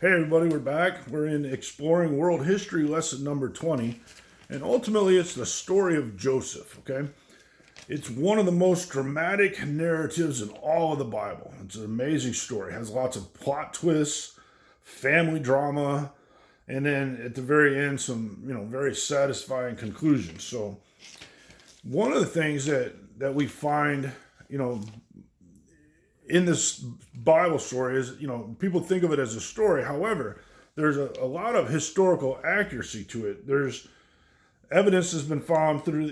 Hey everybody, we're back. We're in Exploring World History lesson number 20. And ultimately it's the story of Joseph, okay? It's one of the most dramatic narratives in all of the Bible. It's an amazing story. It has lots of plot twists, family drama, and then at the very end some, very satisfying conclusions. So one of the things that we find, you know, in this Bible story is, people think of it as a story. However, there's a lot of historical accuracy to it. There's evidence has been found through,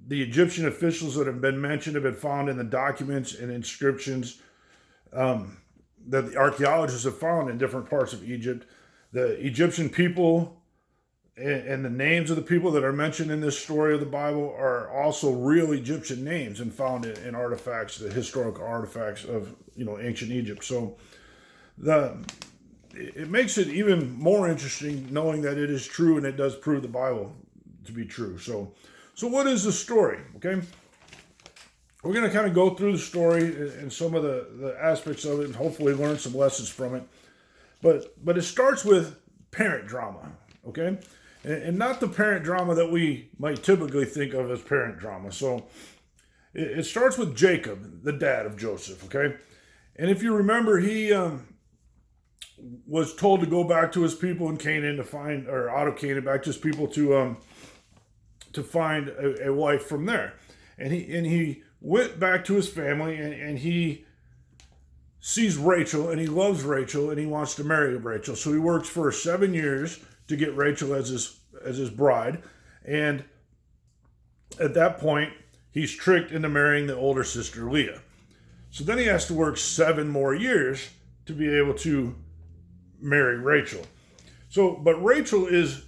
the Egyptian officials that have been mentioned have been found in the documents and inscriptions that the archaeologists have found in different parts of Egypt. The Egyptian people and the names of the people that are mentioned in this story of the Bible are also real Egyptian names and found in artifacts, the historical artifacts of ancient Egypt. So it makes it even more interesting knowing that it is true and it does prove the Bible to be true. So what is the story? Okay, we're going to kind of go through the story and some of the aspects of it and hopefully learn some lessons from it. But it starts with parent drama. Okay. And not the parent drama that we might typically think of as parent drama. So it starts with Jacob, the dad of Joseph, okay? And if you remember, he was told to go back to his people in Canaan to find, or out of Canaan, back to his people to find a wife from there. And he went back to his family and he sees Rachel and he loves Rachel and he wants to marry Rachel. So he works for 7 years to get Rachel as his bride, and at that point he's tricked into marrying the older sister Leah. So then he has to work 7 more years to be able to marry Rachel. So, but Rachel is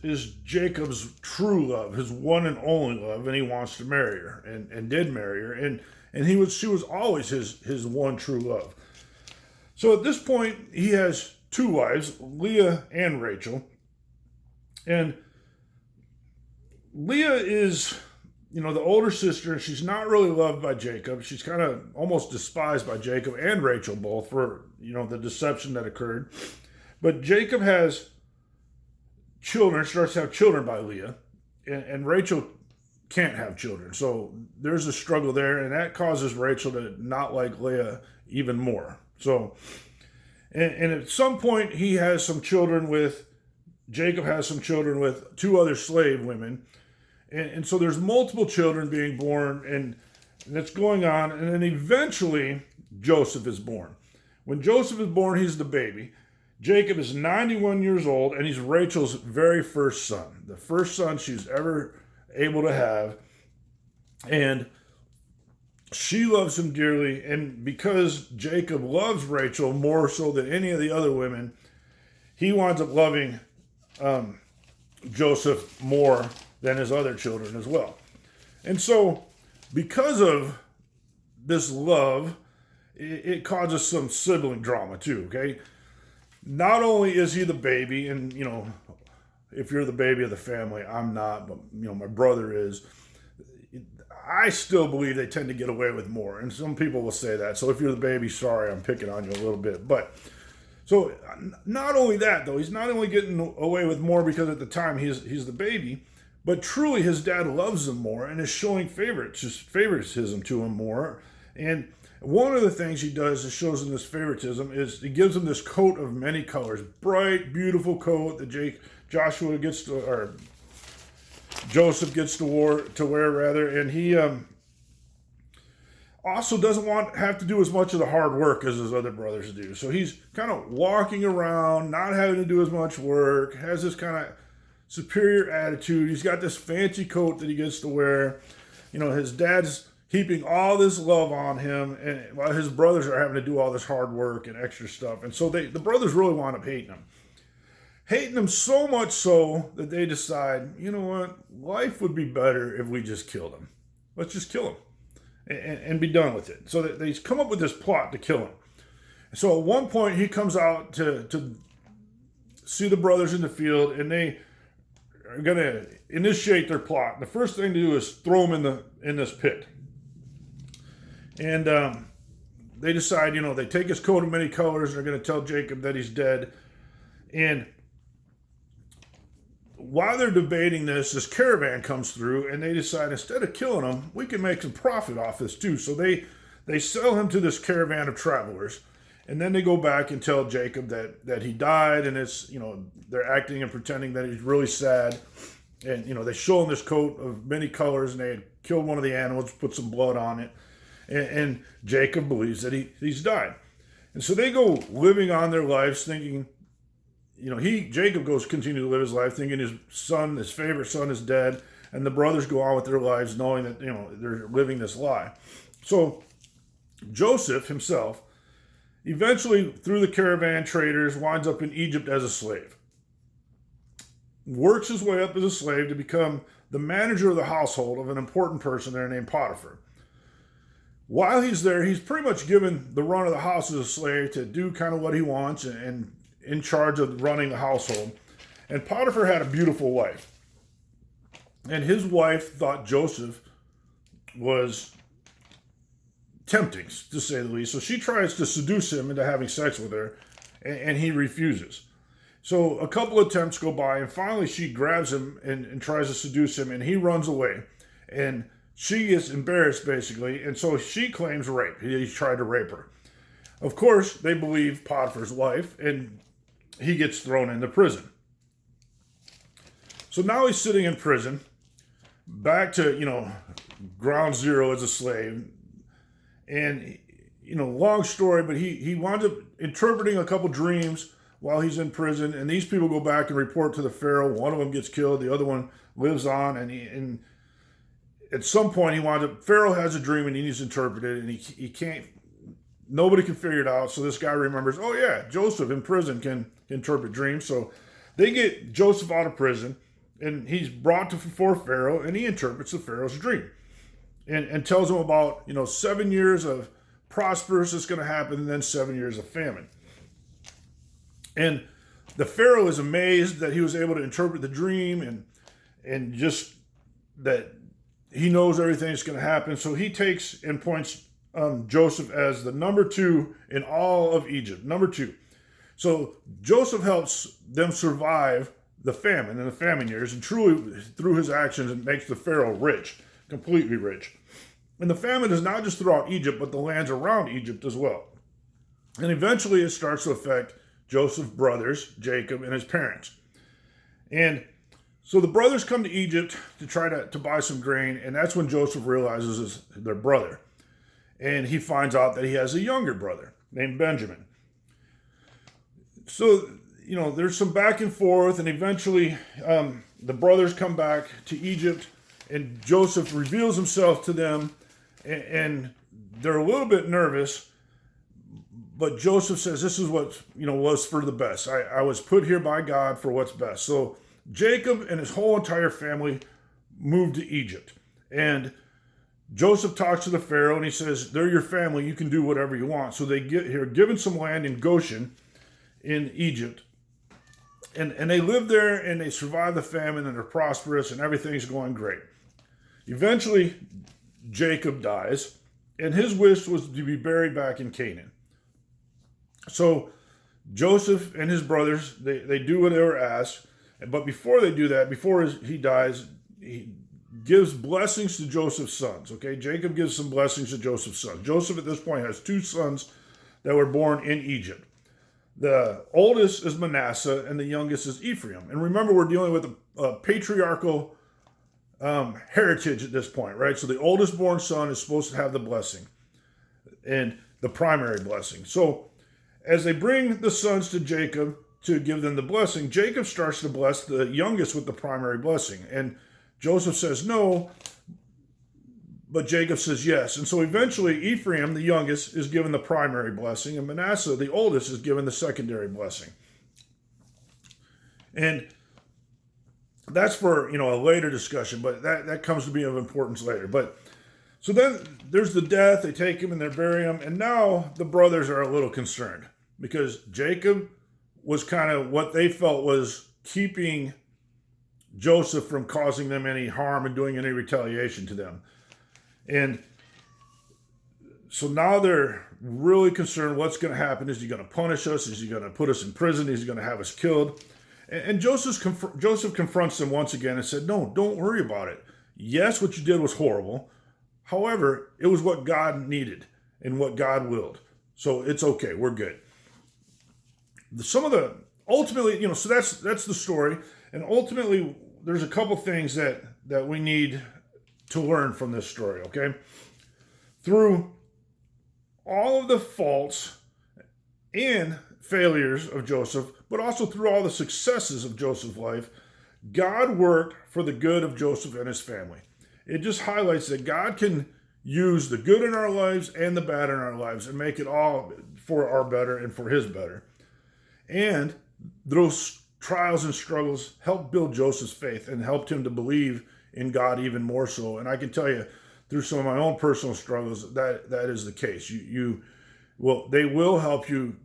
Jacob's true love, his one and only love, and he wants to marry her, and did marry her, and she was always his one true love. So at this point he has 2 wives, Leah and Rachel. And Leah is, the older sister, and she's not really loved by Jacob. She's kind of almost despised by Jacob and Rachel both for, the deception that occurred. But Jacob has children, starts to have children by Leah, and Rachel can't have children. So there's a struggle there, and that causes Rachel to not like Leah even more. So, and at some point he has some children with Jacob has some children with 2 other slave women. And so there's multiple children being born and that's going on. And then eventually Joseph is born. When Joseph is born, he's the baby. Jacob is 91 years old and he's Rachel's very first son. The first son she's ever able to have. And she loves him dearly. And because Jacob loves Rachel more so than any of the other women, he winds up loving Joseph more than his other children as well. And so because of this love, it causes some sibling drama too, okay? Not only is he the baby, and if you're the baby of the family, I'm not, but my brother is. I still believe they tend to get away with more, and some people will say that. So if you're the baby, sorry, I'm picking on you a little bit, but so not only that, though, he's not only getting away with more because at the time he's the baby, but truly his dad loves him more and is showing favoritism to him more. And one of the things he does that shows him this favoritism is he gives him this coat of many colors, bright, beautiful coat that Joseph gets to wear rather, and he also doesn't have to do as much of the hard work as his other brothers do. So he's kind of walking around, not having to do as much work, has this kind of superior attitude. He's got this fancy coat that he gets to wear. His dad's heaping all this love on him, and while his brothers are having to do all this hard work and extra stuff. And so the brothers really wind up hating him. Hating him so much so that they decide, you know what, life would be better if we just killed him. Let's just kill him. And be done with it. So they come up with this plot to kill him. So at one point he comes out to see the brothers in the field, and they are going to initiate their plot. The first thing to do is throw him in this pit. And they decide, they take his coat of many colors and they're going to tell Jacob that he's dead. And while they're debating this caravan comes through, and they decide instead of killing him, we can make some profit off this too. So they sell him to this caravan of travelers, and then they go back and tell Jacob that he died, and it's, they're acting and pretending that he's really sad. And, they show him this coat of many colors, and they had killed one of the animals, put some blood on it. And Jacob believes that he's died. And so they go living on their lives thinking, Jacob goes continue to live his life thinking his favorite son is dead. And the brothers go on with their lives knowing that, they're living this lie. So Joseph himself, eventually through the caravan traders, winds up in Egypt as a slave. Works his way up as a slave to become the manager of the household of an important person there named Potiphar. While he's there, he's pretty much given the run of the house as a slave to do kind of what he wants and in charge of running the household. And Potiphar had a beautiful wife. And his wife thought Joseph was tempting, to say the least. So she tries to seduce him into having sex with her, and he refuses. So a couple of attempts go by, and finally she grabs him and tries to seduce him, and he runs away. And she gets embarrassed, basically, and so she claims rape. He tried to rape her. Of course, they believe Potiphar's wife, and he gets thrown into prison. So now he's sitting in prison, back to, ground zero as a slave. And, long story, but he winds up interpreting a couple dreams while he's in prison, and these people go back and report to the Pharaoh. One of them gets killed, the other one lives on, and at some point Pharaoh has a dream and he needs to interpret it, and he can't, nobody can figure it out. So this guy remembers, oh yeah, Joseph in prison can interpret dreams. So they get Joseph out of prison, and he's brought before Pharaoh, and he interprets the Pharaoh's dream and tells him about, 7 years of prosperous that's going to happen, and then 7 years of famine. And the Pharaoh is amazed that he was able to interpret the dream and just that he knows everything that's going to happen. So he takes and points Joseph as the number 2 in all of Egypt. Number 2. So Joseph helps them survive the famine and the famine years, and truly through his actions it makes the Pharaoh rich, completely rich. And the famine is not just throughout Egypt, but the lands around Egypt as well. And eventually it starts to affect Joseph's brothers, Jacob, and his parents. And so the brothers come to Egypt to try to buy some grain, and that's when Joseph realizes it's their brother. And he finds out that he has a younger brother named Benjamin. So, there's some back and forth, and eventually the brothers come back to Egypt, and Joseph reveals himself to them, and they're a little bit nervous. But Joseph says, this is what, was for the best. I was put here by God for what's best. So Jacob and his whole entire family moved to Egypt. And Joseph talks to the Pharaoh, and he says, they're your family. You can do whatever you want. So they get here, given some land in Goshen in Egypt. And they live there, and they survive the famine, and they're prosperous, and everything's going great. Eventually, Jacob dies, and his wish was to be buried back in Canaan. So Joseph and his brothers, they do what they were asked. But before they do that, before he dies, he gives blessings to Joseph's sons. Okay, Jacob gives some blessings to Joseph's sons. Joseph at this point has 2 sons that were born in Egypt. The oldest is Manasseh, and the youngest is Ephraim. And remember, we're dealing with a patriarchal heritage at this point, right? So the oldest born son is supposed to have the blessing and the primary blessing. So as they bring the sons to Jacob to give them the blessing, Jacob starts to bless the youngest with the primary blessing. And Joseph says no, but Jacob says yes. And so eventually Ephraim, the youngest, is given the primary blessing, and Manasseh, the oldest, is given the secondary blessing. And that's for, a later discussion, but that comes to be of importance later. But so then there's the death, they take him and they bury him, and now the brothers are a little concerned because Jacob was kind of what they felt was keeping Joseph from causing them any harm and doing any retaliation to them. And So now they're really concerned what's going to happen. Is he going to punish us? Is he going to put us in prison? Is he going to have us killed? And Joseph confronts them once again and said, no, don't worry about it. Yes, what you did was horrible. However, it was what God needed and what God willed. So it's okay. We're good. Ultimately, so that's the story. And ultimately, there's a couple things that we need to learn from this story, okay? Through all of the faults and failures of Joseph, but also through all the successes of Joseph's life, God worked for the good of Joseph and his family. It just highlights that God can use the good in our lives and the bad in our lives and make it all for our better and for his better. And those trials and struggles helped build Joseph's faith and helped him to believe in God even more so. And I can tell you, through some of my own personal struggles, that is the case. They will help you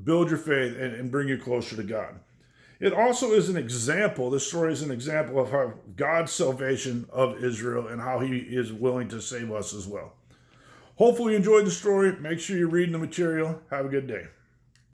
build your faith and bring you closer to God. It also is an example, this story is an example of how God's salvation of Israel and how he is willing to save us as well. Hopefully you enjoyed the story. Make sure you're reading the material. Have a good day.